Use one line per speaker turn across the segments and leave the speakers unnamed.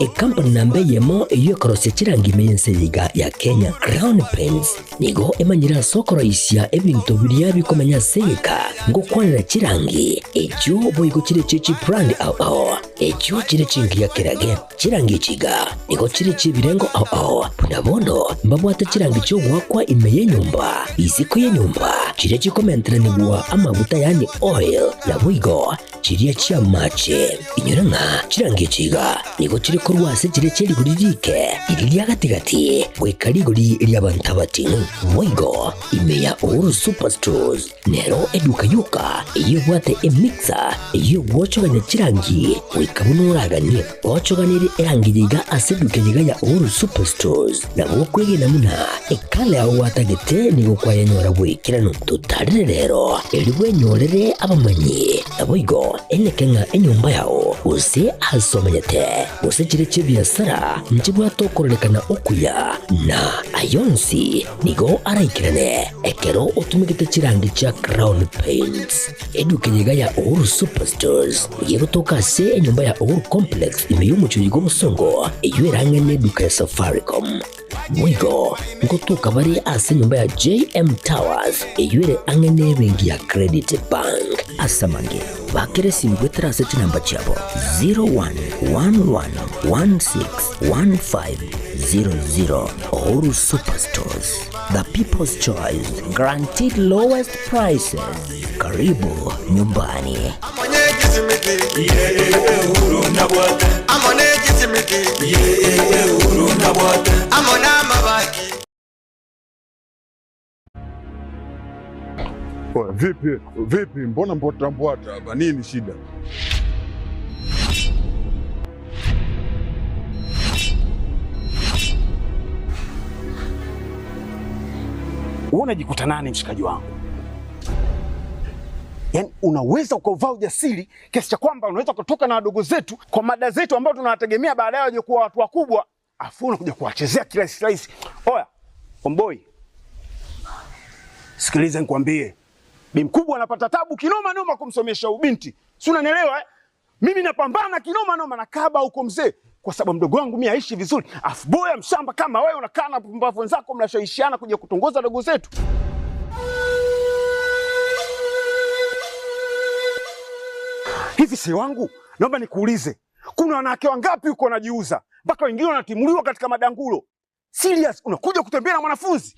Company nambe yemo iyo korose chirangi mense liga ya Kenya Crown Paints nigo emanyira sokoro isya ebintu biriya bikomanya seka ngo kwanira chirangi echo boyiko chire chichi brand ao echo chire chingi ya kirage chirangi chiga nigo chire chibirengo ao punabono mbabwata chirangi cyo wakwa imeye nyumba isiko ye nyumba chire chikomentra nibwa amavuta yani oil na bwigo chiriya chia mache inyoranga chirangi chiga nigo chire kurwase chire chiri guririke iriya gatigati wekariguri ry'abantu batinu bwigo imeya Uhuru Superstores nero eduka yuka iyo bwate emixer iyo wochoganya chirangi wikabunuraganye wochoganire erangi yiga aseduke yiga ya Uhuru Superstores nabo kwege namuna ekale aho watagete nigo kwayanyora bwikirano tutarire rero eliwe nyorere abamanyi nabwigo enekenga enyumba yao use asomanyete use chire chibiasara nchibwa tokorelekana okuya na ayonsi nigo araikirane ekero utumikite chirangi cha Crown Paints eduke yiga ya Uhuru Superstores ugiye gutoka se enyumba ya Uhuru Complex imeyumucho yigo musongo eyuerange neduka ya Safaricom mwigo ngotuka bari ase nyumba ya JM Towers eyuere angene bengi ya Credit Bank asamange bakere simbwetera seti namba chabo 0111161500 Uhuru Superstores, the people's choice, guaranteed lowest prices. Karibu nyumbani.
Vipi, mbona mbwata hapa? Nini shida?
Unajikuta nani mshikaji wangu? Yaani unaweza ukavaa ujasiri kiasi cha kwamba unaweza kutoka na wadogo zetu kwa mada zetu ambao tunawategemea baadaye waje kuwa watu wakubwa, afu unakuja kuwachezea kirahisi. Oya, Omboi. Sikiliza nikwambie. Bi mkubwa anapata tabu kinoma noma kumsomesha ubinti. Si unanielewa? Mimi napambana kinoma noma na kaba huko mzee kwa sababu mdogo wangu mimi aishi vizuri. Afu boya mshamba kama wewe unakaa na pumbavu wenzako mnashawishiana kuja kutongoza dogo zetu. Hivi si wangu, naomba nikuulize. Kuna wanawake wangapi uko wanajiuza? Mpaka wengine wanatimuliwa katika madangulo. Serious, unakuja kutembea na mwanafunzi?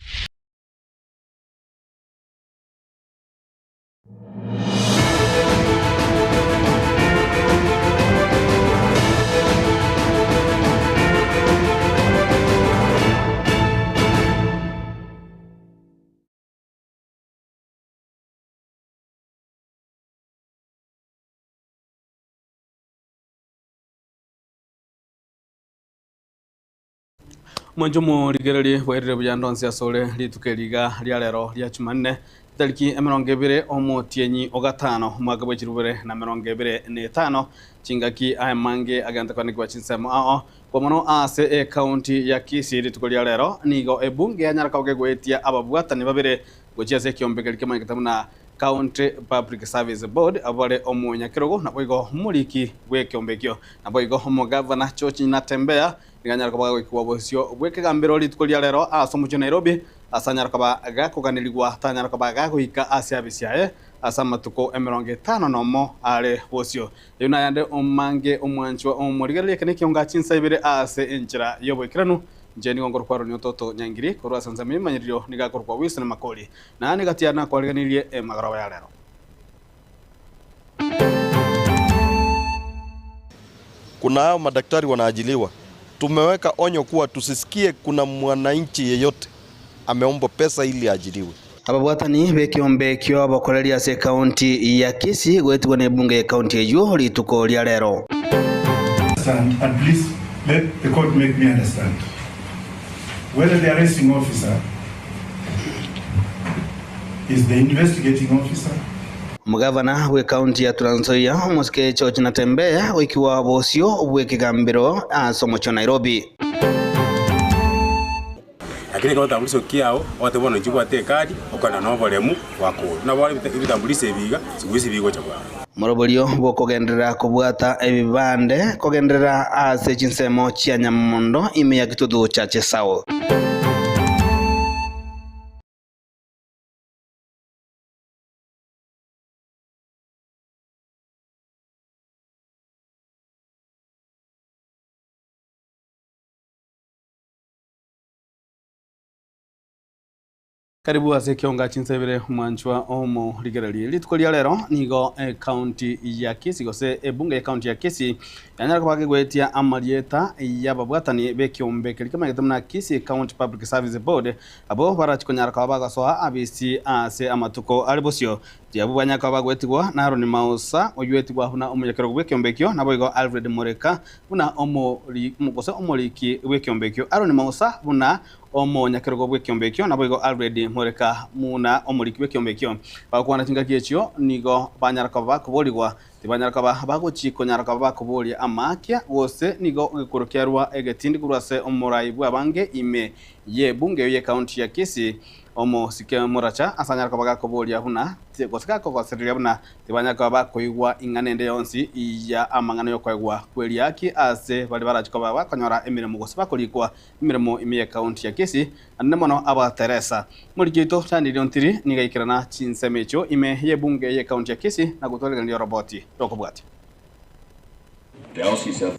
Mwanjumu ligereri wairire bujandonsi asole litukeliga lya lero lya Jumanne tariki 20 omotienyi ogatano mwaka bwa 2025 chingaki amange aganta kwanikwa chinsemo ao kwa mono ase county ya Kisii litukolya lero nigo ebunge anyara kauge gwetia ababwatani babere gochiase kiombeke likema kitamuna County Public Service Board abale omunya kirogo na boigo muliki gwe kiombekyo na boigo omugavana Chochi Natembea nganyara kwa kwa bosio bweke gambero litukolya lero asomucho Nairobi asanyara kwa gakoganirigwa tanyara kwa gakoika asia bisiae asamatuko 50 nomo ale bosio yuna yande omange omwanchwa omurigerere kaniki ongachinsa ibere ase enchira yobwekiranu jeni ngongoro kwa ronyo toto nyangiri korwa sanza mimanyiryo nigakoro kwa wisana makoli na negatiana kwa liganirie magarawa ya lero.
Kuna hao madaktari wanaajiliwa. Tumeweka onyo kuwa tusisikie kuna mwananchi yeyote ameomba pesa ili ajiriwe.
Ababwatani bekiombekyo abakoreri ase county ya Kisii gwetwa ne bunge ya county ejo lituko lya lero.
And please let the court make me understand. Whether the arresting officer is the investigating officer.
Mugavana we county ya Trans Nzoia Moske Chochi Natembea wikiwa bosio bwekigambiro asomocho Nairobi.
Lakini kwa utambulisho kiao watu bona nchukua te kadi ukana na volemu wako na wale vitambulisho biga sikuisi bigo chakwa
Moroborio bokugenderera kubwata ebibande kugenderera ase chinsemo chia Nyamondo ime ya Gitutu Chache South.
Karibu ase kionga chinsebere mwanchwa omo ligerali litukolia lero nigo county ya Kisii gose ebunge ya county ya Kisii yanyara kwage gwetia amalieta y'ababwatani bekiombe kama getamna Kisii County Public Service Board abo barachikonyara kabaga soa abisi ase amatuko alibosio diabu banyaka bagwetigwa na Aaron Mausa oywetigwa huna omuyakero gwekombekyo nabo igo Alfred Moreka buna omoli mugose omoliki gwekombekyo Aaron Mausa buna omo nyakero gwekombekyo nabo igo Alfred Moreka muna omoliki gwekombekyo bakwana tingaki ekyo nigo banyara kabakuboligwa tibanyaraka bagochiko nyaraka bakubolia amakia wose nigo gikurukerwa egetindi kurase omuraibwa abange ime ye bunge ye county ya Kisii omo sike muracha asanyaraka bagakubolia huna gosika kogoseria buna tibanyaraka bakoigwa inganende yonsi ya amangano yokwegwa kweli yaki ase bali barachiko bakonyora emiremo gose bakolikwa emiremo ime ye county ya Kisii anemono aba Teresa mulikito chandiri ontiri nigaikirana chinsemecho ime ye bunge ye county ya Kisii na gutolera ndio roboti Rokobwati.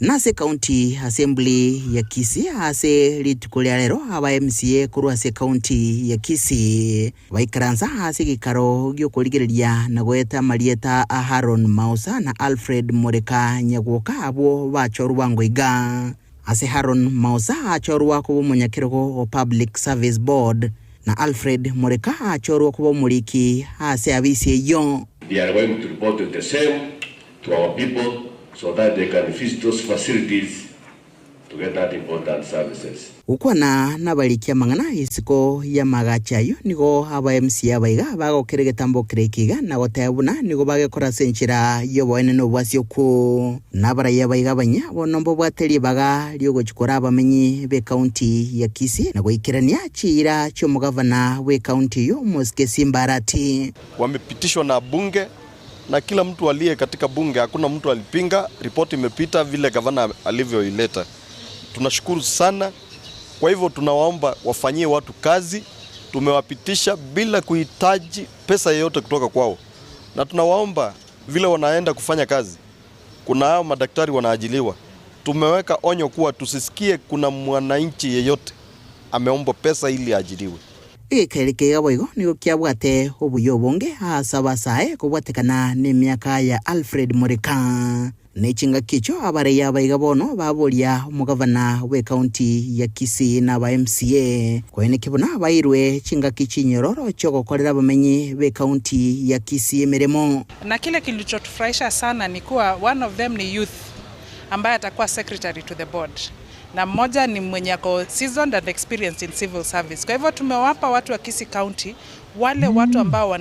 Nase County Assembly ya Kisii ase litukolia lero aba MCA kuru ase County ya Kisii baikaranza ase gikaro gyokuligereria na gweta malieta Aaron Mausa na Alfred Moreka nyagoka abo bachorwa ngoiga ase Aaron Mausa achorwa kubo munyakirego Public Service Board na Alfred Moreka achorwa kubo muliki ase abisi yo.
They are going to report the same to our people so that they can visit those facilities to get that important services.
Ukwana nabalikia mangana isiko ya magachayo nigo aba MC abaiga bagokerege tambo krekiga na gotebuna nigo bagekora senchira yoboene no bwasyo ku nabara yabaiga banya bonombo bwateli baga lyogo chikora abamenyi be county ya Kisii na goikirania chira cyo mugavana we county yo Moske Simbarati
wamepitishwa na bunge na kila mtu aliye katika bunge, hakuna mtu alipinga. Ripoti imepita vile gavana alivyoileta. Tunashukuru sana. Kwa hivyo tunawaomba wafanyie watu kazi. Tumewapitisha bila kuhitaji pesa yoyote kutoka kwao. Na tunawaomba vile wanaenda kufanya kazi. Kuna hao madaktari wanaajiliwa. Tumeweka onyo kuwa tusisikie kuna mwananchi yeyote ameomba pesa ili ajiliwe.
Ikeleke yaboigo nigo kyabwate obuyobonge hasabasae kubwatekana n'emyaka ya Alfred Moreka nechinga kicho abare yabaiga bono babolia umugavana we county ya Kisii na ba MCA kwene kibona bairwe chinga kichinyororo cyo gukorera bamenyi be county ya Kisii emiremo.
Na kile kilichotufurahisha sana ni kuwa one of them ni youth ambaye atakuwa secretary to the board na mmoja ni mwenye ako seasoned and experienced in civil service. Kwa hivyo tumewapa watu wa Kisii County wale watu ambao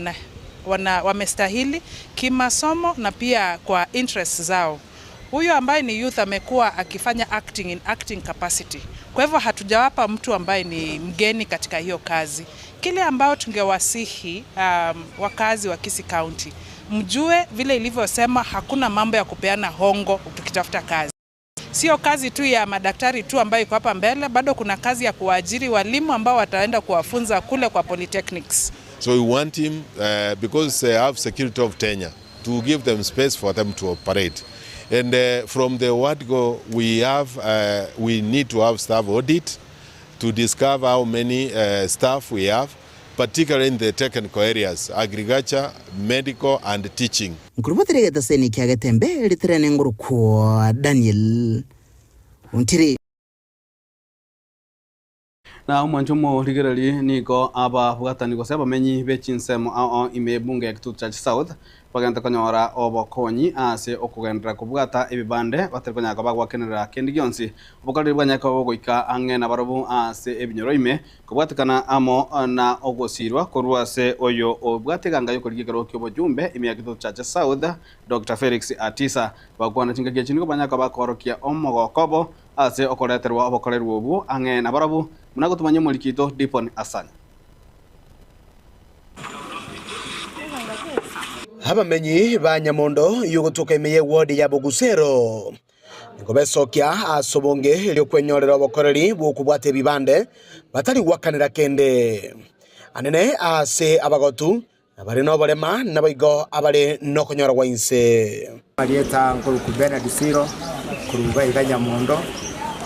wamestahili kimasomo na pia kwa interests zao. Huyo ambaye ni youth amekuwa akifanya acting capacity. Kwa hivyo hatujawapa mtu ambaye ni mgeni katika hiyo kazi. Kile ambao tungewasihi wakazi wa Kisii County, mjue vile ilivyosema hakuna mambo ya kupeana hongo tukitafuta kazi. Sio kazi tu ya madaktari tu ambayo iko hapa mbele, bado kuna kazi ya kuajiri walimu ambao wataenda kuwafunza kule kwa polytechnics.
So we want him because they have security of tenure to give them space for them to operate. And from the word go we need to have staff audit to discover how many staff we have, particularly in the technical areas, agriculture, medical and teaching.
Nkurubotere gaseni kyagetembe litrene nguruko Daniel Untiri
na mwanjumo ligerali niko aba bwatani gose bamenyi bechinsemo ime bunge ya Gitutu Chache South bagenda konyora obokonyi ase okugendera kubwata ebibande baterikonya kabagwa kenera kendi gyonsi obokaliri bwanyaka ogoika angena barobu ase ebinyoro ime kubwatikana amo na ogosirwa korwa ase oyo obwateganga yokorigero kyobojumbe ime ya Gitutu Chache South Dr. Felix Atisa bagwana chinga gyachiniko banyaka bakorokia omogokobo ase okoreterwa obokolerwa obu angena barobu munago tumanye mulikito Dipon Asani.
abamenyi ba Nyamondo yugutuka imeye ward ya Bogusero ngobesokia asobonge lyo kwenyorera obokoreri bwokubwate bibande batari gwakanira kende anene ase abagotu abari no bolema nabaigo abari no konyora wainse
Marieta ngoluku Bernard Siro kuruga iga Nyamondo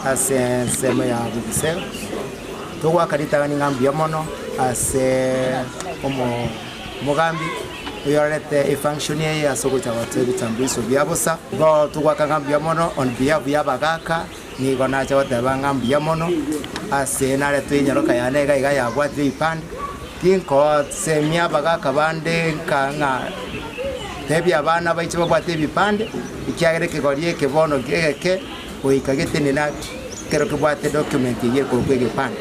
ase sema ya Bogusero tugwakarita ni ngambia mono ase omo mugambi yorete functionary asogocha bateri tambiso byabosa go tugwakangambia mono on behalf ya bagaka ni gona cha batangambia mono ase nare twinyoroka yanega iga yabwate ipande kinko semia bagaka bande kanga tebya abana baiche babwate ibipande ikyagere kigorie kibono geke oikagete nina kero kibwate document ye kurugege pande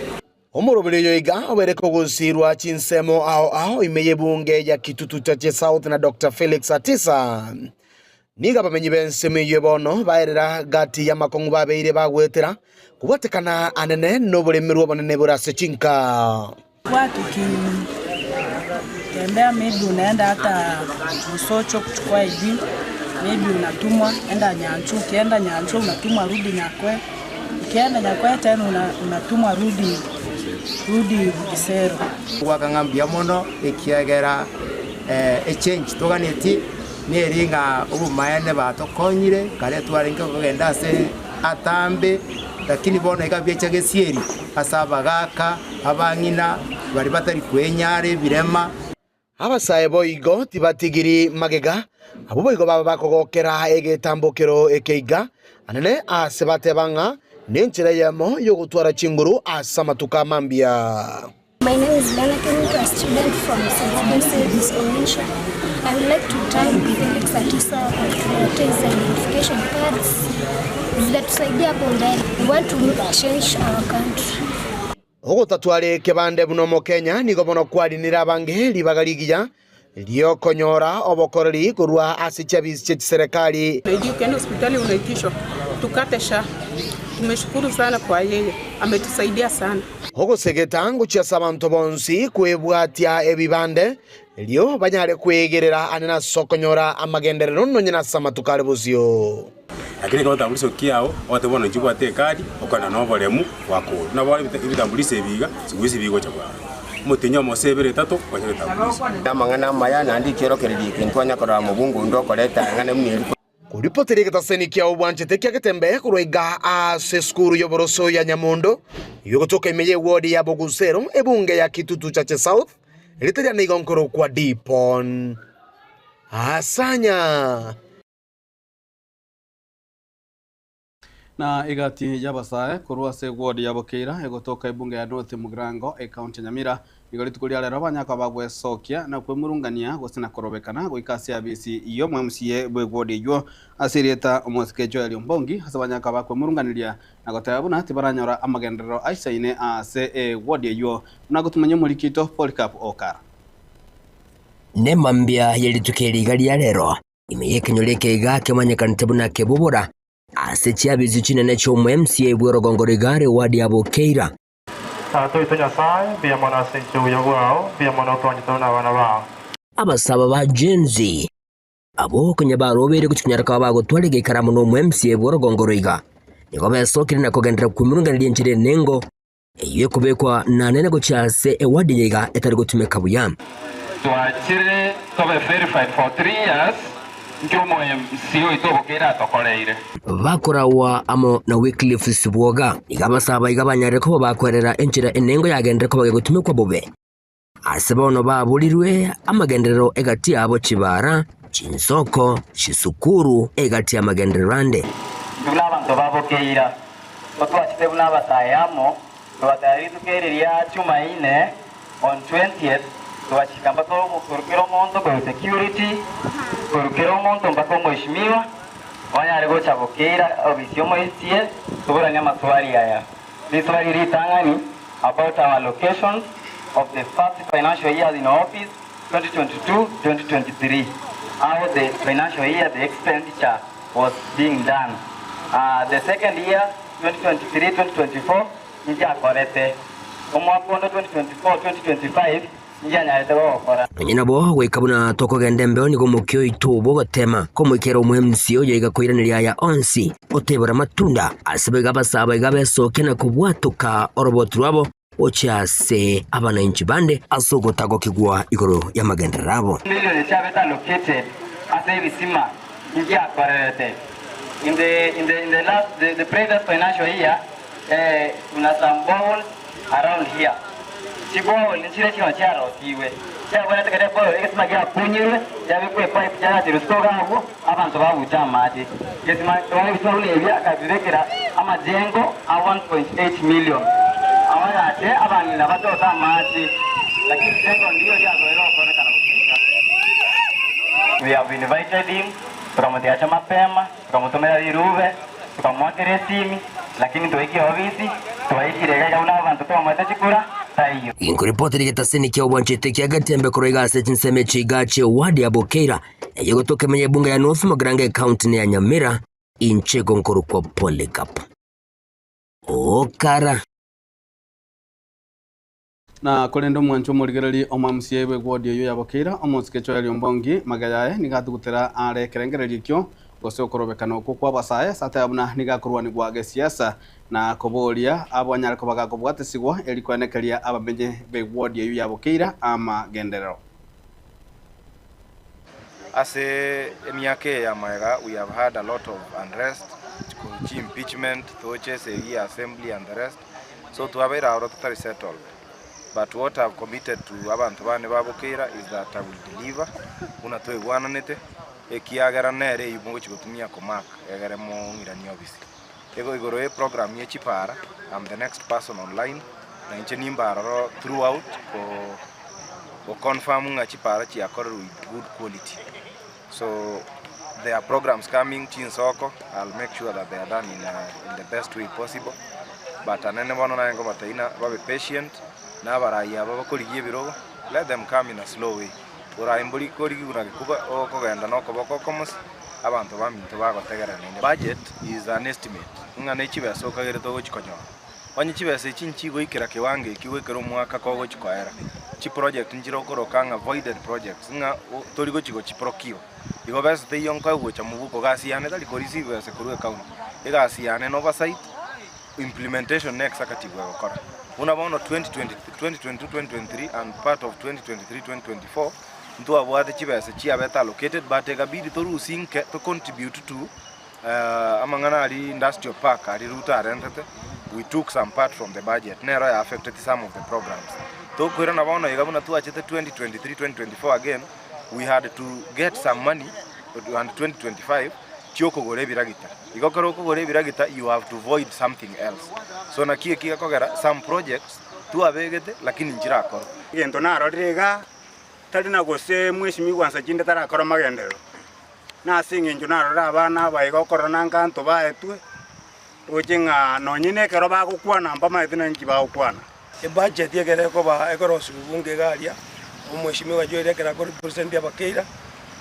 Omurobeleyo iga obereko gusirwa chinsemo ao imeye bunge ya Kitutu Chache South na Dr. Felix Atisa niga bamenyi benseme yebono baerera gati ya makongu babeire bagwetera kubatekana anene nobulemerwa bonene burase chinka
watu tembea maybe unaenda hata Msocho kuchukua ID maybe unatumwa enda Nyanchu ukienda Nyanchu unatumwa rudi Nyakwe ukienda Nyakwe tena unatumwa rudi Bogusero
wakangambia mono ikiagera change toganeti neringa ubumayane batokonyire kare twaringa kugenda se atambe lakini bono ikabyecha gesieri asabagaka abangina bari batari kwenyare birema
abasaye boigo tibatigiri magega abo boigo baba bakogokera egetambukiro ekeiga anene asebate banga nenchira yamo yogutwara chinguru asamatuka mambia.
My name is Lana Kemuto, a student from St. Joseph's Onisha. I would like to thank Felix Atisa for the identification cards that tusaidia hapo ndani. We want to change our country.
Ogo tatuare kebande bunomo Kenya nigo bono kwalinira abange libagaligiya liyo konyora obokoreri kurwa asichabizi chechi serikali.
Ukienda hospitali unaitishwa tukate SHA. Tumeshukuru sana kwa yeye, ametusaidia sana.
Ogo segetangu chia sabanto bonsi kwebwatia ebibande liyo banyare kwegerera anena sokonyora amagenderero nonyena samatukale buzio.
Lakini kwa utambulisho kiao wote bona njibwa tekadi okana no bolemu wako na bali bitambulisho biga siguzi bigo cyabwa mutinya mosebere tato kwanyere tambulisho
namangana maya nandi kero keredi kintwanya kora mubungu ndo koleta ngane mniri
Kuripotere kitaseni kia ubwanche tekia ketembe kuroiga ase skuru yoboroso ya Nyamondo yogotoka imeye wodi ya Bogusero ebunge ya Kitutu Chache South iliteria nigonkoro kwa Dipon Asanya
na igati yabasae kurwa se wodi ya Bokeira egotoka ibunge ya North Mugrango county Nyamira igoritukuria lero banyaka bagwesokia na kwemurungania gusina korobekana goikasia BC iyo MCA bwe wodi yo asirieta omosikejo ali mbongi hasabanyaka bakwemurunganiria na gotabuna ati baranyora amagenderero aisaine ase wodi yo nagutumanya mulikito Polycarp Okara
ne mambia yelitukeliga lya lero imeyekenyoleke igake manyekanitebuna kebubura ase chiabizi chinene cho MCA bwe rogongorigare wadi ya Bokeira abasaba ba Genzi abo kunyabarobere kuchinyaraka bagotwalege ikaramu no MCA bwe rogongoriga niko besokire na kugendera kumurunganira njire nengo eyo kubekwa nanene gochase wadi yiga etari gutumeka buyam
twachire tobe verified for 3 years njomo MCA itobokera tokoleire
bakorawa amo na Wycliffe Sibwoga igabasaba igabanyare ko bakwerera enjira enengo yagendera ko bagegutumekwa bobe asebono babulirwe amagenderero egati abo Kibara Chinsoko Chisukuru egati amagenderande
tuna abantu babokeira batwachite buna batayamo batari tukereria chuma ine on 20th twachikamba ko kurukiro monto kwa security kurukiro monto mbako mheshimiwa wanyare gocha Bokeira obisio moitie tuburanya maswali haya this swali ritangani about our locations of the first financial year in office 2022-2023 how the financial year the expenditure was being done the second year 2023-2024 nja korete omwakondo 2024-2025 njanyarete gokora
nyina bo gwikabuna toko gendembe ni gomukyo itubo gotema komwikera umuhemsio yiga koiraniria ya onsi otebora matunda asebega basaba igabesoke na kubwatuka orobotrwabo ochase abananchi bande asogotago kigwa igoro ya magenderabo
million chabeta located ase bisima ngiakorete in the last the previous financial year una some balls around here chibo nchire chino charo tiwe chabona tekere bolo ikisima kia kunyirwe yabe kwe pipe jana tirustoga hapo abantu babuta maji ikisima twali bisawuli ebya kabirekera amajengo a 1.8 million awaya ate abantu nabatota maji lakini jengo ndio lyazoelewa kuonekana mkika. We have invited him tukamutiacha mapema tukamutomera iruve tukamwakire simi lakini tuweki ofisi tuwaikire gaja una abantu twamwete chikura taiyo
inkuripoti ligetaseni kia ubwanchete kia gatembe kuroiga ase chinseme chigache wadi ya Bokeira yegotoke menye bunga ya North Magrange County ya Nyamira inchego nkuru kwa Polycarp okara
na kolendo mwancho murigereri omamsie we wadi yo ya Bokeira omotsikecho ya Lyombongi magayae nigatugutera are kerengererio kyo gose okorobekana kwa basaye satabuna nigakorwa ni gwage siasa na koboria abanyara ko bagakobwatesigwa elikwanekeria abamenye be ward yeyu ya Bokeira ama genderero
ase emiake ya maega we have had a lot of unrest impeachment thoches a assembly and the rest so to have it out totally settled but what I've committed to abantu bane ba Bokeira is that I will deliver una toigwananete ekiagera nere ibungo chigutumia komak egere mo ngirani obisi ego igoro program ye chipara I'm the next person online na incheni mbaro throughout ko confirm nga chipara chi akoro with good quality so there are programs coming chinsoko I'll make sure that they are done in the best way possible but anene bono na ngo bataina babe patient na baraya babakorigie birogo let them come in a slow way uraimburi korigi unagikuba okogenda nokoboko komusi abantu baminto bagotegera ninde budget is an estimate ngane chibeso kagere to gochikonyo wanyi chibese chinchi goikira kiwange kiwekero mwaka kogo chikoera chi project njiro korokanga voided projects nga tori gochigo chiprokio igo bese te yonka gocha mubuko gasiane tali korisi bese kurwe account igasiane no oversight implementation next akatigwa gokora unabono 2022 2023 and part of 2023-2024 ntu abwate chibese chi abeta allocated but egabidi to rusinke to contribute to amangana ali industrial park ali ruta rentete we took some part from the budget nero affected some of the programs to kwera na bono egabuna tu achete 2023-2024 again we had to get some money and 2025 chioko gore biragita igokoro ko gore biragita you have to void something else so na kie kogera some projects tu abegete lakini njira akoro
gento naro rega tari na gose mwishimi gwansa chinde tara akoro magendero na singe njunaro rabana baigokoro nankanto baetwe ojinga nonyine kero bagukwana mbama etina njiba ukwana
e budget yegere ko ba ekoro subunge garia omwishimi wa joire kera ko represent ya Bokeira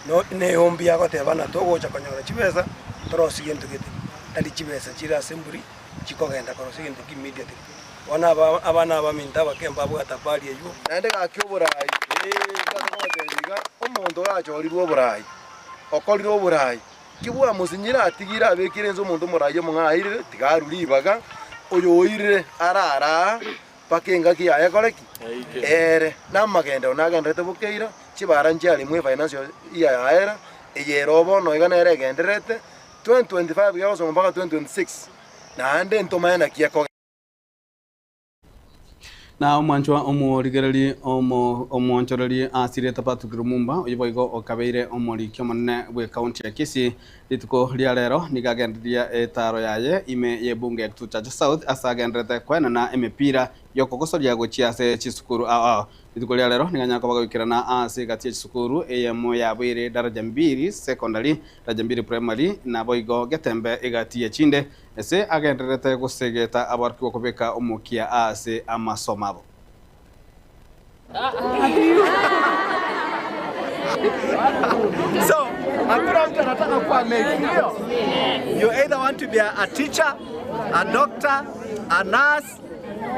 no ne ombi agotebana togocha konyora chibesa torosigintu gite tali chibesa chira assembly chikogenda korosigintu immediately wana abana baminta bakemba bwatapali eyo
nande gakyoborai gakotendiga omonto gachorirwo borai okoriro borai kibwa musinyira atigira abekirenzo omonto morayo mung'aire tigaruribaga oyo oire arara pakenga kiaye koreki ere namagenda nagendete Bokeira chibara njali mwe financial year yaera eyerobo no igana genderete 2025 yazo mpaka 2026 na ande ntomaena kiako
na omwanchwa omorigereri omwanchoreri asire tapatukiro mumba oyiboigo okabeire omorikyo monne bwe county ya Kisii lituko ria rero nigagenderia etaro yaye ime yebunge tuchacha south asagendrete kwena na emepira yokogosoria gochiase chisukuru lituko ria rero niganyako bagwikirana ase gatie chisukuru eyemo yabwire daraja 2 secondary daraja 2 primary na boigo getembe igatie chinde ese agendrete gusegeta abarki okobeka omokia ase amasomabo
So, hakuna mtu anataka kuwa mengi. You either want to be a teacher, a doctor, a nurse.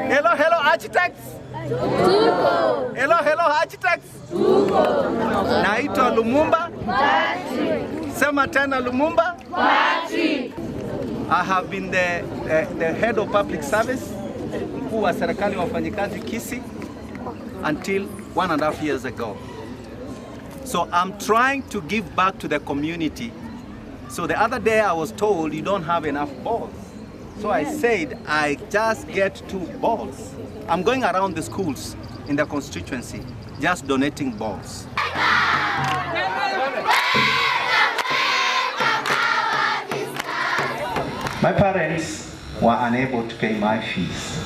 Hello architects. Tuko. Hello architects. Tuko. Naitwa Lumumba. Patrick. Sema tena Lumumba. Patrick. I have been the head of public service, mkuu wa serikali wafanyikazi Kisii, until 1.5 years ago. So I'm trying to give back to the community. So the other day I was told you don't have enough balls. So I said I just get 2 balls. I'm going around the schools in the constituency just donating balls. My parents were unable to pay my fees.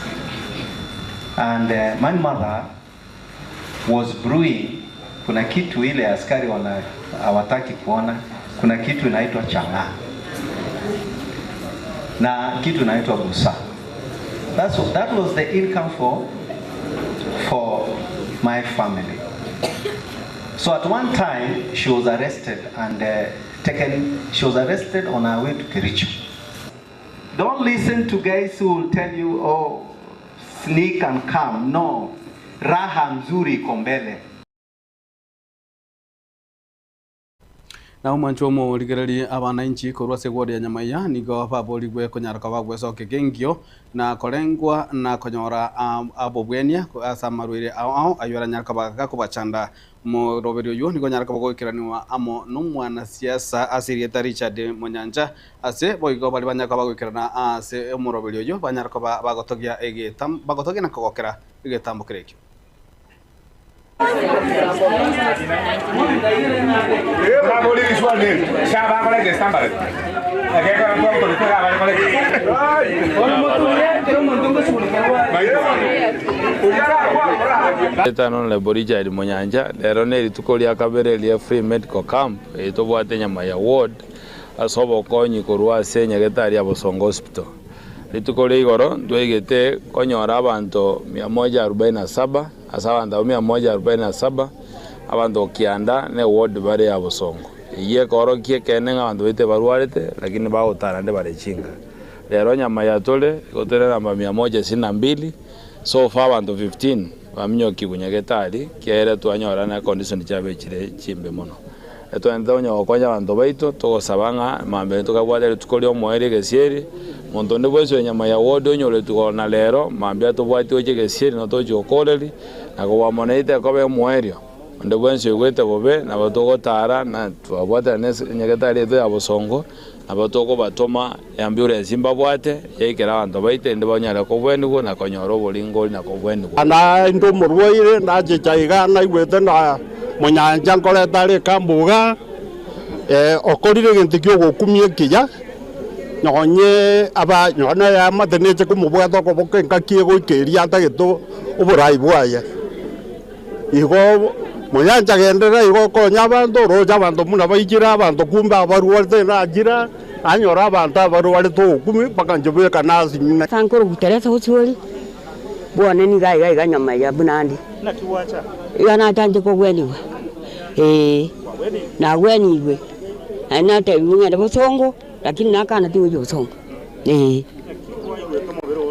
And my mother was brewing, kuna kitu ile askari hawataki kuona, kuna kitu inaitwa chang'aa na kitu inaitwa busa. That was the income for my family. So at one time she was arrested and she was arrested on her way to Kericho. Don't listen to guys who will tell you, oh, sneak and come. No, raha mzuri iko mbele.
Na umanchomo ligereri abananchi kurwase gwodi ya nyamaiya nigo baboligwe konyaruka bagwecoke gengio na korengwa na konyora abobwenia asamarwire ao ayora nyaruka bagakubachanda mu roberio yo nigo nyaruka bagwikiraniwa amo n'umwana siasa Asirieta Richard Munyanja ase boigo bali banyaka bagwikirana ase mu roberio yo banyaruka bagotogia egetam bagotogia na kogokera egetambo kirekyo.
Etano le Borija di Munyanja lero ne rituko lya kabere lya free medical camp etobwate nyama ya ward asobo konyi kurwa senya getari ya Bosongo hospital. Rituko lya igoro ndwegete konyora abantu 147 asabanda 147 abantu kianda ne ward bare ya Bosongo. Iye koro kie kene abantu bite barwarete lakini bagotara nde barechinga. Lero nyama ya tole gotere namba 162 so far abantu 15 bamnyoki bunyagetari kiere twanyora na condition chabe chire chimbe mono. Eto ndonyo okonya abantu baito togosabanga mambe tukabwate tukolyo moere gesieri muntu ndi bweso nyama ya wodo nyole tukona lero mambe tubwate oje gesieri no tojo koleri na ko monete ko be moerio ndi bwenso gwete bobe na batogotara na twabwate nyagetari eto ya Bosongo na batoko batoma ambulance imbabwate yekera abantu baite ndi banyara ko bwendugo na konyoro bolingo na ko bwendugo
ana ndo murwoire na jechaiga na igwete na Munyanja nkoretari kambuga okorire gintikyo gokumie kiya nyonye aba nyona ya matheneche kumubwato ko bokenka kie goikeria atageto uburai bwaye igo Munyanja gendera igo konya abantu roja abantu muna baijira abantu kumba baruwarte na ajira anyora abantu baruwarte to kumi pakanjobe kanasi mina
sankoro guteresa utsuri bone ni gai nyama ya bunandi
na kiwacha
yana tanje ko gweniwa na gweniwe ana tayunga da Bosongo lakini nakana tiwe Bosongo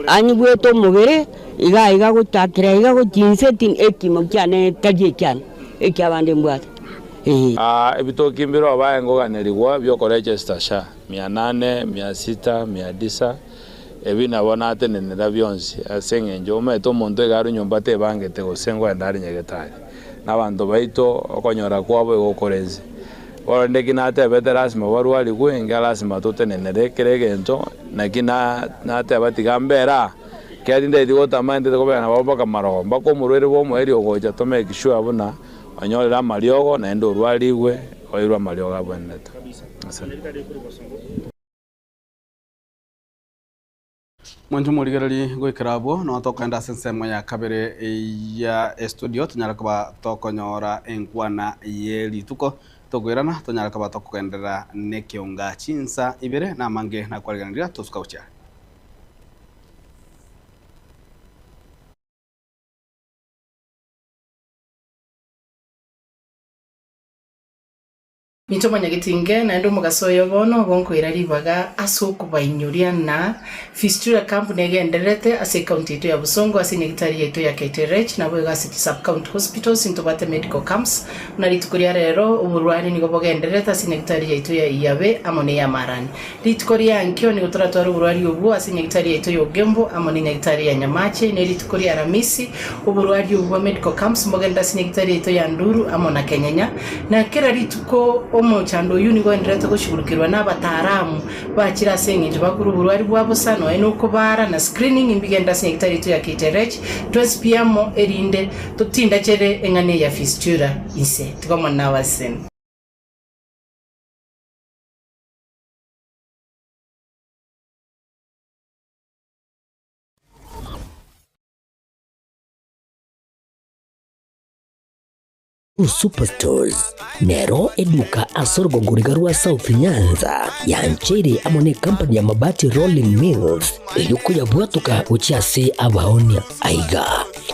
ani bweto mugere iga gutakira iga gutinse tin ekimo cyane taje cyane ekyabande mbwata
ebitoki mbiro abaye ngoganirigwa byo ko register sha 800 600 900 ebina bona atenenera byonsi asenge njome to muntu egaru nyumba te bangete gosengwa ndari nyegetari nabantu baito okonyora kwabo egokoreze orende kinate beterasima barwali gwenga lasima tutenenere keregento nakina nate batigambera kyatinde digo tamande ko bana babo kamaro bako murwere bo mweri ogoja to make sure abuna onyorera mariogo na endo rwaligwe oirwa mariogo aboneta
Mwanju murigereri gwikirabo no tokenda sensemo ya kabere ya studio tunyara kuba tokonyora enkwana yeli tuko togwirana tunyara kuba tokendera nekiunga chinsa ibere na mange na kwaliganira tusuka
Mitomanya gitinge na ndo mugasoyo bono gonkwira ribaga asokubainyuria na fistula camp negenderete ase county ito ya Busongo ase negitari ito ya KTRH na bwega city sub county hospitals into bate medical camps na litukuria rero uburwani nigo bogenderete ase negitari ito ya Iyabe amone ya Marani litukuria nkyo ni gutora twara uburwari ubu ase negitari ito ya Gembo amone negitari ya Nyamache ne litukuria Ramisi uburwari ubu medical camps mbogenda ase negitari ito ya Nduru amona Kenyanya na kera lituko omo chando yuni go ndrete gushugurukirwa n'abataramu bakira senginje bakuru burwari bwabo sano eno kubara na screening imbigenda secretary to ya KTRH 12 pm erinde tutinda chere engane ya fistula ise tukoma nawasen
Superstores Nero eduka asorgo ngurigarua South Nyanza ya Nchere amone company ya mabati Rolling Mills eyuko ya bwatuka uchiase abaonia aiga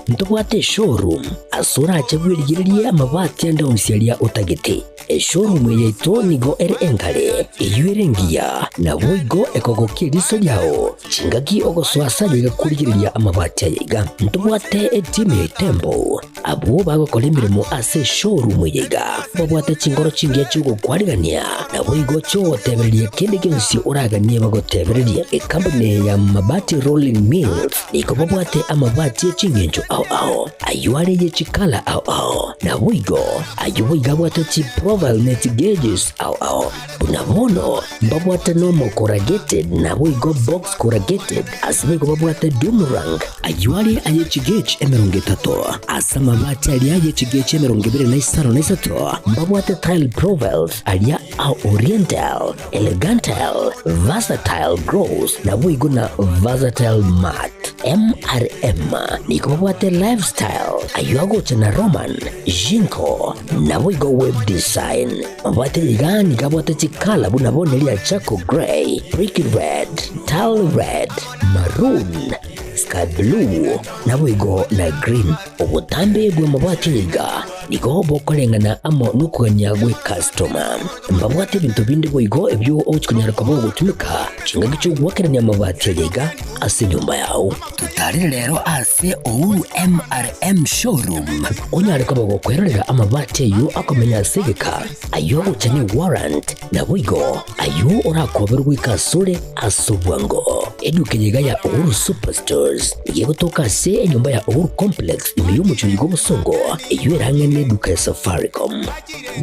ntobwate showroom asura achagwirigiria amabati anda onsialia utagete showroom yeito nigo ere engale eyuerengia na boigo ekogokie riso yao chingaki ogoswasa yiga kurigiriria amabati aiga ntobwate team Tembo abo bagokolemiremo ase showroom yiga babwate chingoro chingia chugo kwarigania na boigo cho tebereria kende kensi uraganie bagotebereria company ya mabati Rolling Mills niko babwate amabati chingenjo au ayuare ye chikala au na boigo ayuiga bwate chi profile net gauges au unabono babwate normal corrugated na boigo box corrugated asbigo babwate Dumerang ayuare aye chigage emeronge tato asama mabati alia ye chigage emeronge bere na isaro na isato babwate tile profiles alia au oriental elegantal versatile gross na boigo na versatile mat MRM niko babwate lifestyle ayuago chana Roman Jinko na boigo web design babwate ligani kabwate chikala buna bonelia chako gray brick red tile red maroon sky blue na boigo na green obutambe gwe mabwate liga niko bokolengana amo nukuganya gwe customer mbabwate bintu bindi boigo ebyo ochikunyara kabo gutumika chinga cyo gwakeranya mabati liga ase nyumba yao tutari lero ase Ouru MRM showroom onyare kabo gukwerera amabati yu akomenya segeka ayo guchani warrant na boigo ayo orakoberwa ikasure asubwango edukenyiga ya Ouru Superstores yego toka se nyumba ya Ouru Complex imiyumu chuligo Busongo iyo erange neduka ya Safaricom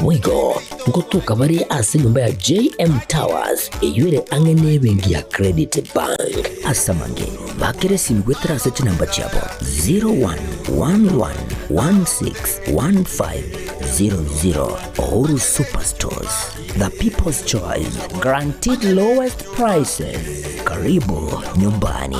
boigo ngotuka bari ase nyumba ya JM Towers iyo ere ange nebengi ya Credit Bank asamange bakere simgwetera seti namba chabo 0111161500 Ouru Superstores, the people's choice, guaranteed lowest prices. Karibu nyumbani.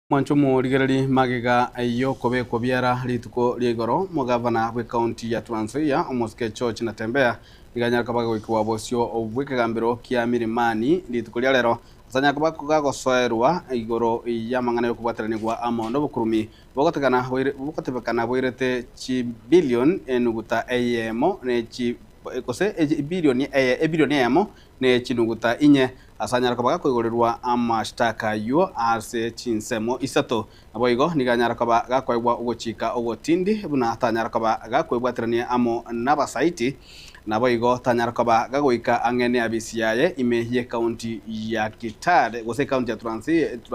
Mwancho murigereri magiga ayo kobe kobiara lituko liegoro mugavana we county ya Trans Nzoia omoske church na tembea iganya kabaga wikwa bosio obwekagambiro kia mirimani lituko lya lero sanya kabaga gagosoerwa igoro ya mangana yokubwateranirwa amondo bukurumi bogotebekana boirete chi billion enuguta eyemo ne chi kose billion emo ne chinuguta inye asanya kabaga koigorerwa amashtaka yo ase chinsemo isato aboigo niganya kabaga koigwa ugochika ogotindi buna atanya kabaga gakoibwaterania amo nabasaiti naboigo tanya kabaga goika angene abisiaye imehie county ya Kitale gose county ya Trans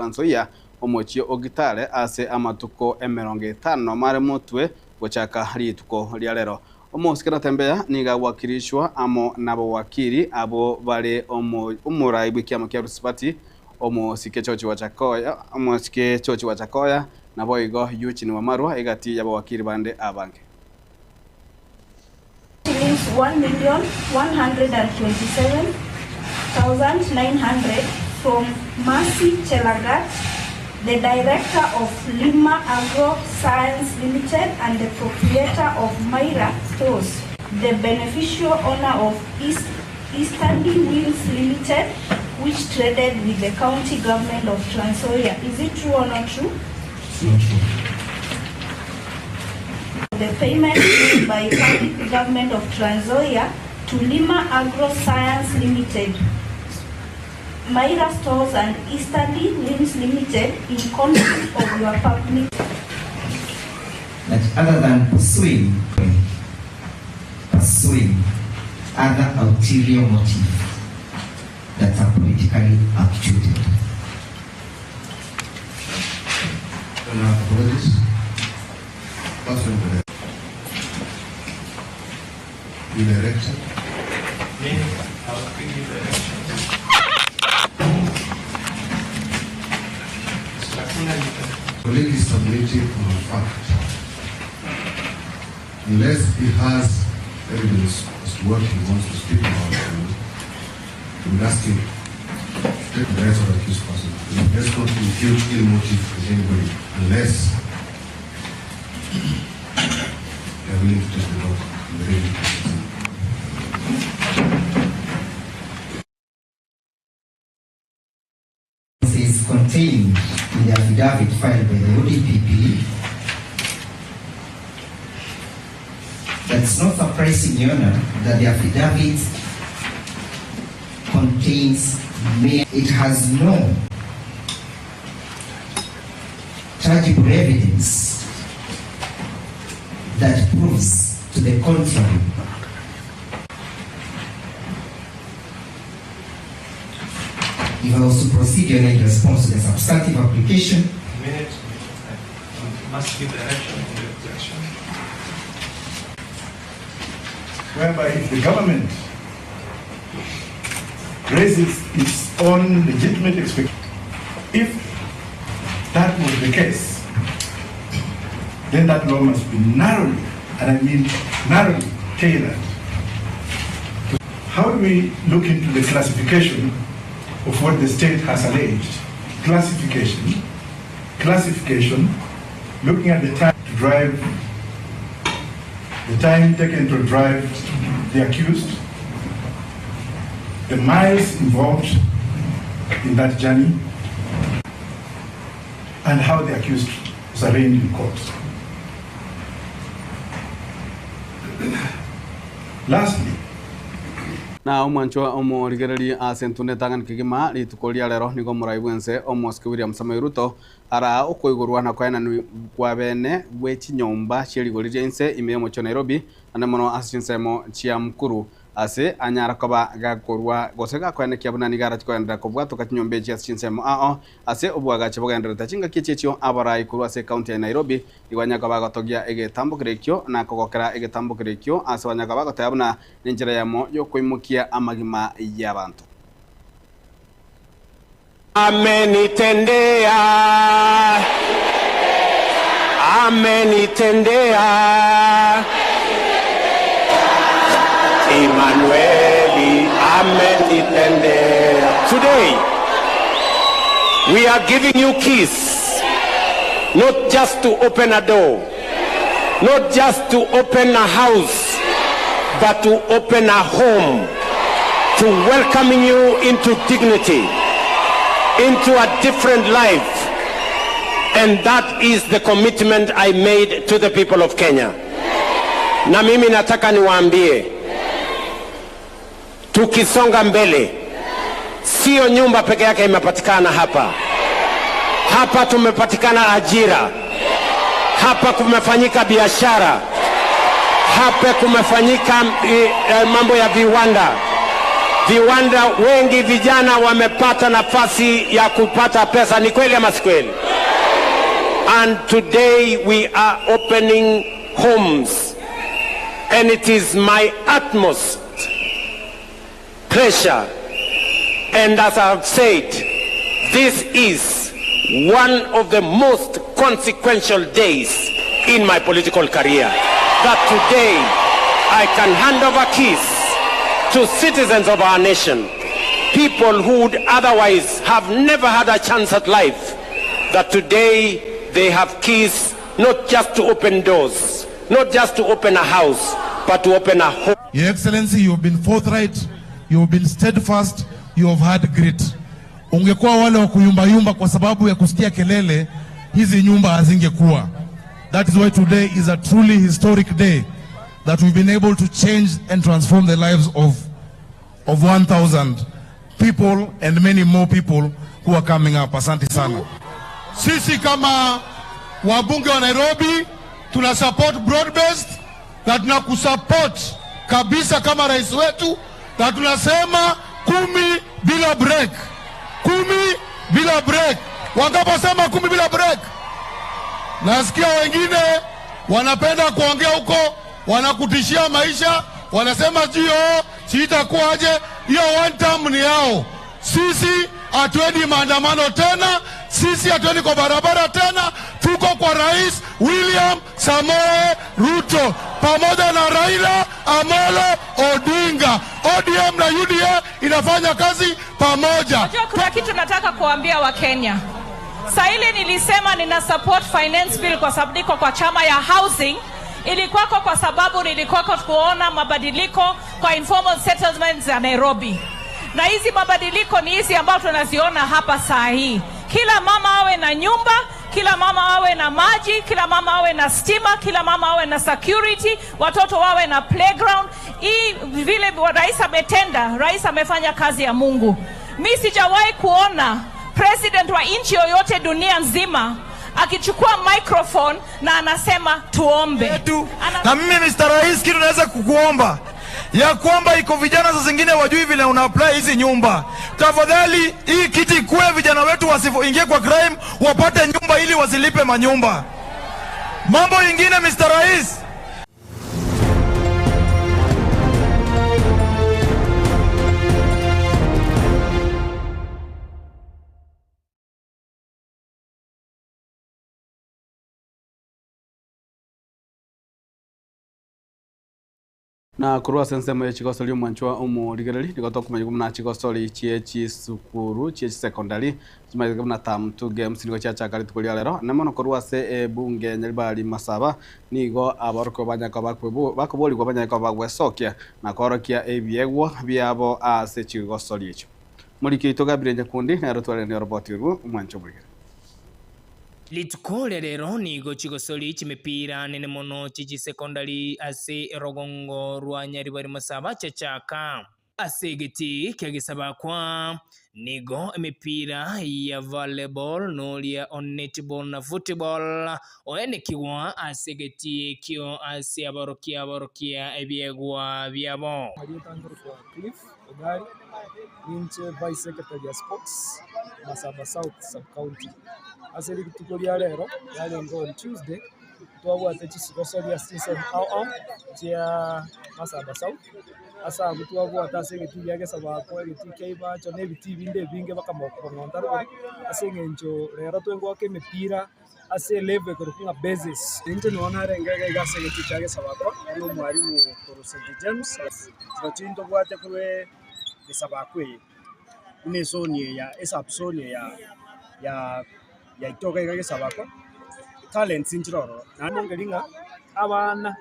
Nzoia omochio ogitale ase amatuko 50 mare mutwe gochaka rituko lya lero omosikira tembea niga wakirishwa amo nabo wakiri abo bale umuraibu kiamo kia Rusipati omosike chochi wa Chakoya nabo igo yuchi ni wamarwa igati yabo wakiri bande abange
1,127,900 from Mercy Chelagat, the director of Lima Agro Science Limited and the proprietor of Myra Stores, the beneficial owner of Easterly Wheels Limited, which traded with the county government of Trans Nzoia. Is it true or not true?
It's not true.
The payment made by county government of Trans Nzoia to Lima Agro Science Limited, Myra Stores and Easterly Wheels Limited in conflict of your public.
That other than pursuing other ulterior motives that are politically actuated.
The director. Colleague is submitting on a fact. Unless he has evidence as to what he wants to speak about, we will ask him to take the rights of the accused person. Let's not impute ill motive with anybody unless they are willing to take the law in the real case.
Is contained in the affidavit filed by the ODPP. That's not surprising, Your Honor, that the affidavit contains it has no tangible evidence that proves to the contrary. If I was to proceed in response to the substantive application,
must give direction on the objection.
Whereby if the government raises its own legitimate expectation, if that was the case, then that law must be narrowly, and I mean narrowly tailored. How do we look into the classification of what the state has alleged? Classification, looking at the time to drive, the time taken to drive the accused, the miles involved in that journey, and how the accused was arraigned in court. Lastly,
na umwanchwa omo rigereri asentune tagan kigima litukolia lero nigo muraibwense omoske William Samoei Ruto ara ukoigurwa na kwaena kwa bene gwechi nyomba chirigorije inse imemo cho Nairobi anamono asinsemo chia mkuru ase anyara koba gakorwa gosega kwaene kiabunani gara tikoenda kobwa tokachinyombe chia asinsemo ase obwaga chibogendera tachinga kichechio abarai kurwa ase county ya Nairobi igwanya koba gotogia egetambukirekyo na kogokera egetambukirekyo ase wanya koba gotayabuna ninjira yamo yo koimukia amagima y'abantu.
Amenitendea Emmanueli amenitendea. Today we are giving you keys, not just to open a door, not just to open a house, but to open a home, to welcoming you into dignity, into a different life. And that is the commitment I made to the people of Kenya. Na mimi nataka niwaambie, tukisonga mbele, sio nyumba peke yake imepatikana hapa. Hapa tumepatikana ajira. Hapa kumefanyika biashara. Hapa kumefanyika mambo ya viwanda. Viwanda wengi vijana wamepata nafasi ya kupata pesa. Ni kweli ama si kweli? And today we are opening homes. And it is my utmost pleasure. And as I've said, this is one of the most consequential days in my political career. That today I can hand over keys to citizens of our nation, people who would otherwise have never had a chance at life, that today they have keys not just to open doors, not just to open a house, but to open a home.
Your Excellency, you have been forthright, you have been steadfast, you have had grit. Ungekuwa wale wa kuyumba kwa sababu ya kusikia kelele, hizi nyumba hazingekuwa. That is why today is a truly historic day that we've been able to change and transform the lives of 1,000 people and many more people who are coming up. Asante sana. Sisi kama wabunge wa Nairobi tuna support broad based, na tunakusupport kabisa kama rais wetu, na tunasema 10 bila break. 10 bila break. Wangaposema 10 bila break? Nasikia wengine wanapenda kuongea huko, wanakutishia maisha, wanasema sitakuaje, hiyo one term ni yao. Sisi hatuendi maandamano tena, sisi hatuendi kwa barabara tena, tuko kwa Rais William Samoei Ruto pamoja na Raila Amolo Odinga. ODM na UDA inafanya kazi pamoja.
Unajua kuna kitu nataka kuambia wa Kenya. Saile nilisema nina support finance bill kwa sababu niko kwa chama ya housing. Ilikuwa kwa sababu nilikuwa kuona mabadiliko kwa informal settlements za Nairobi. Na hizi mabadiliko ni hizi ambazo tunaziona hapa saa hii. Kila mama awe na nyumba, kila mama awe na maji, kila mama awe na stima, kila mama awe na security, watoto wawe na playground. Hii vile rais ametenda, rais amefanya kazi ya Mungu. Mimi sijawahi kuona president wa nchi yoyote dunia nzima akichukua microphone na anasema tuombe.
Na mimi Mr. Rais, kitu naweza kukuomba ya kwamba iko vijana sasa zingine wajui vile una apply hizi nyumba. Tafadhali hii kiti kuwe vijana wetu wasiingie kwa crime, wapate nyumba ili wasilipe manyumba. Mambo ingine Mr. Rais,
na kurua sense mwe chikosoli mwanchwa umurigereri nikoto kumenya kumna chikosoli chiechi sukuru chiechi secondary tumaze kumna tam 2 games niko chacha kali tukulia lero namono kurua se bunge nyalibali masaba nigo abarko banyako bakoboli ko banyako bagwesokia na korokia ebiegwa byabo ase chikosoli echo muliki togabire kundi na rotwale ne robot ru mwancho burigere
litukole rero nigo chigosoli chimipira nene mono chichi secondary ase rogongo rwa Nyaribari masaba chachaka ase giti kegisaba kwa nigo emipira ya volleyball nolia on netball na football oene kiwa ase giti kyo ase aborokia ebiegwa byabo
Cliff Ogari ninche vice secretary ya sports Masaba South sub county. Asili kutukolia lero yale on Tuesday tuwabwate chisikosoli season tia Masaba South asa tuwabwate asenge yake sabako egiti bacho nebiti binde binge bakamokonondaro asengenjo lero twengwake mipira ase level kurukunga basis into nona rengega igase gitichage sabako no mwalimu ko St James twachindo bwate kwe sabako ine zone ya esapsone ya itoka igage sabako talents injiroro nanongelinga abana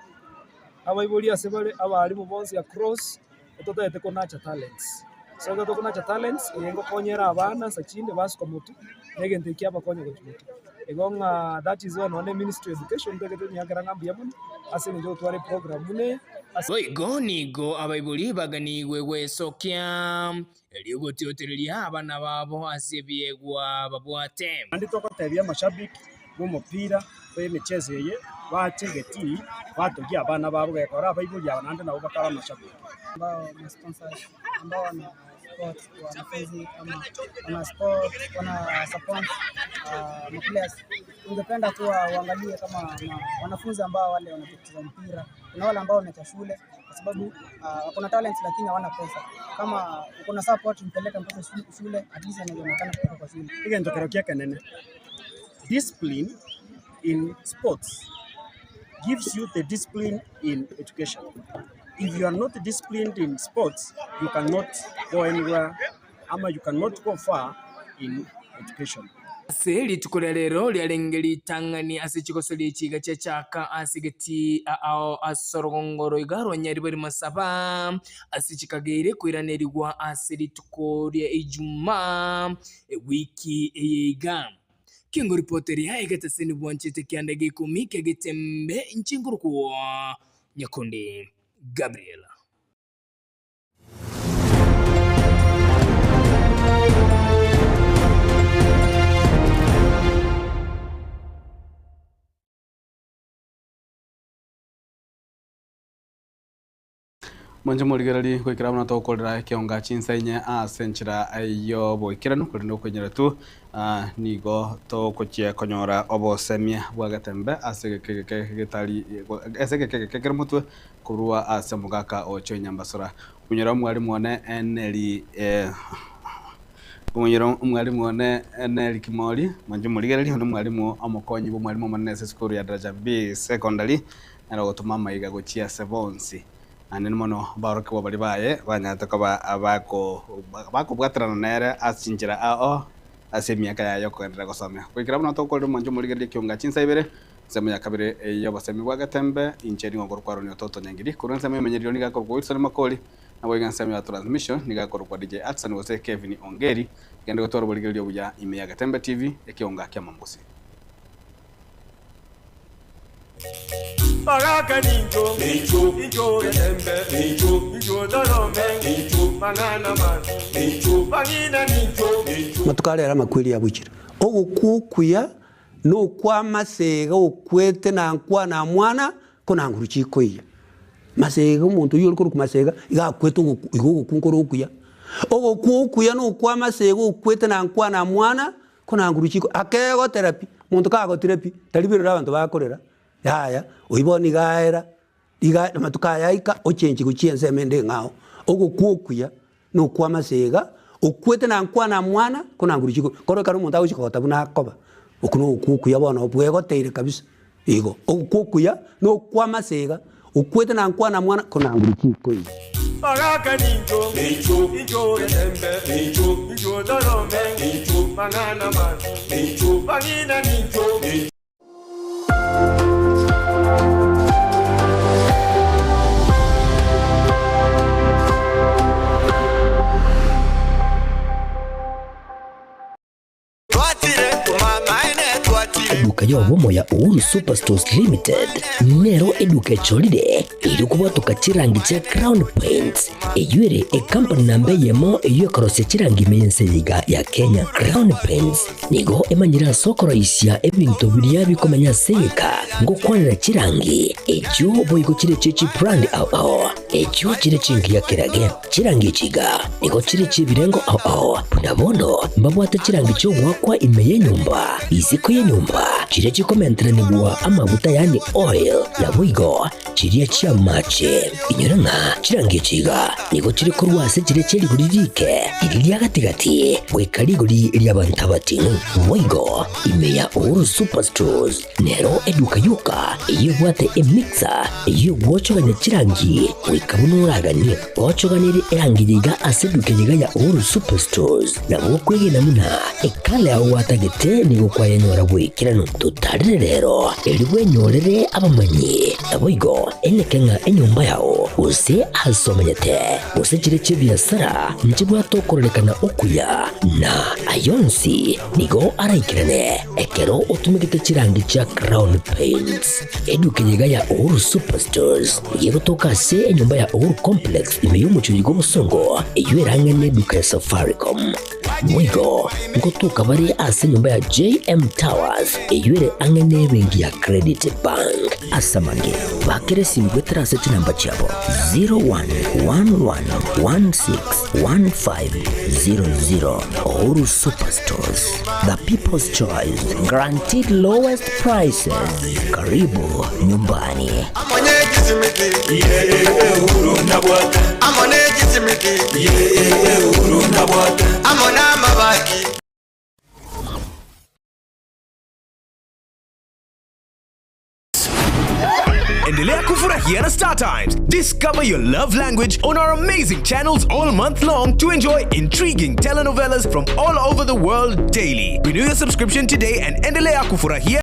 abaibuli asebale abali mu bonse ya cross etotete konacha talents so gato konacha talents yengo konyera abana sachinde basiko mutu negente kiaba konye gochutu egonga that is one ministry education tegete nyagara ngambia mun asene njo tware program mune
Gonigo abaibuli baganigwe gwesokia eliogotiotelelia abana babo asebiegwa babwate
anditoko tabia mashabiki b'umupira w'imichezo ye bategeti batogia abana babo gakora abaibuli abanande nabo bakaba mashabiki
ambao sponsors ambao wana sport wanafunzi kama wana sport wana support players. Ungependa tu waangalie kama wanafunzi ambao wale wanacheza mpira na wale ambao wanacheza shule kwa sababu kuna talents lakini hawana pesa. Kama kuna support mpeleka mtoto shule at least anaonekana kutoka kwa shule.
Hiyo ndio kero kanene. Discipline in sports gives you the discipline in education.
if you are not disciplined in sports, you cannot go anywhere, you cannot go far in education.
Seli tukolelero lyalengeli tangani asichikosoli chiga chaka asigeti ao asorongoro igaro nyari bari masaba asichikagere kwiraneriwa aseli tukolya ijuma wiki eiga kingo reporteri haigata seni bwanchete kyandage komike getembe nchinguru kwa Nyakonde Gabriela.
Manje murigerali kwikira muna tokolera kionga chinsainya asenchira ayo boikirano kurino kwenyera tu nigo to kochia konyora obosemia bwagatembe asegekeketali asegekekekera mutwe kurua asemugaka ocho nyambasora kunyera mwalimu one eneli kunyera mwalimu one eneli kimoli manje murigerali hono mwalimu amokonyi bo mwalimu manese skuru ya daraja B secondary era gutuma maiga gochia sevonsi anene mono baroke bo bali baye banyata kaba abako bwatrana nere asinjira ao asemiaka ya yoko ndira gosome kwikira muno to kolero manjo murigerye kionga chinsayibere sema ya kabire yo basemi bwagatembe incheri ngoro kwaro ni toto nyangiri kuranza memenyeriro niga korko Wilson Makoli nabo igansema ya transmission niga korko DJ Atsan wose Kevin Ongeri gende gotoro burigerye buya imeya gatembe TV ekionga kya mambusi
Bagaka ninjo, ninjo yatembe, ninjo darome, mangana man, bagina ninjo.
Matukalera makweli ya bukira. Okukuya no kwa masega okwete na nkwa na mwana kona nguruchiko iya. Masega umuntu yoro ku masega iga kwete igo kunkoro okuya. Okukuya no kwa masega okwete na nkwa na mwana kona nguruchiko akego therapy. Muntu kago therapy talibira abantu bakorera. Yaya oiboni gaera iga matukaya ika ochenji kuchiense mende ngao okukuya no kwa masega okwete na nkwa na mwana kuna nguruchiko koro karo munta uchikota buna koba okuno okukuya bona obwego teire kabisa igo okukuya no kwa masega okwete na nkwa na mwana kuna nguruchiko igo
Bagaka ninjo, ninjo yatembe, ninjo darome, mangana man, bagina ninjo.
Eduka yobomo ya Uhuru Superstores Limited nero eduka cholide ili kubatuka chirangi cha Crown Paints eyure company nambe yemo eyo karose chirangi mense ya Kenya. Crown Paints nigo emanyira sokoro isya ebintu biriya bikomanya seka ngo kwanira chirangi ejo boyiko chire chichi brand ao ejo chire chingi ya kirage chirangi chiga nigo chire chibirengo ao punabono mbabwata chirangi cyo gwakwa imeye nyumba iziko ye nyumba chire chikomentra nibuwa amavuta yani oil na bwigo chiriya chia mache inyuranga chirangi chiga nigo chire kurwase chire cheri guririke iriya gatigati wekali guri iriya bantabati bwigo imeya Uhuru Superstores nero eduka yuka iyo bwate emixer iyo gwochoganya chirangi wikabunuragani gwochoganire erangiriga aseduke yiga ya Uhuru Superstores na gwokwege namuna ekale aho watagete nigo kwayanyora bwikirano tutarire rero eribwe nyorere abamanyi nabwigo enekenga enyumba yao use asomanyete use chire chibiasara nchibwa tokorelekana okuya na ayonsi nigo araikirane ekero utumikite chirangi cha Crown Paints eduke yiga ya Uhuru Superstores yego tokase enyumba ya Uhuru Complex imeyumucho yigo busongo eyuerange neduka ya Safaricom mwigo ngotuka bari ase nyumba ya JM Towers eyuere angene bengi ya Credit Bank asamange bakere simbwetra seti namba chabo 0111161500 Uhuru Superstores, the people's choice, guaranteed lowest prices. Karibu nyumbani.
Endelea Endelea kufurahia na Star Times. Discover your love language on our amazing channels all month long to enjoy intriguing telenovelas from all over the world daily. Renew your subscription today and endelea kufurahia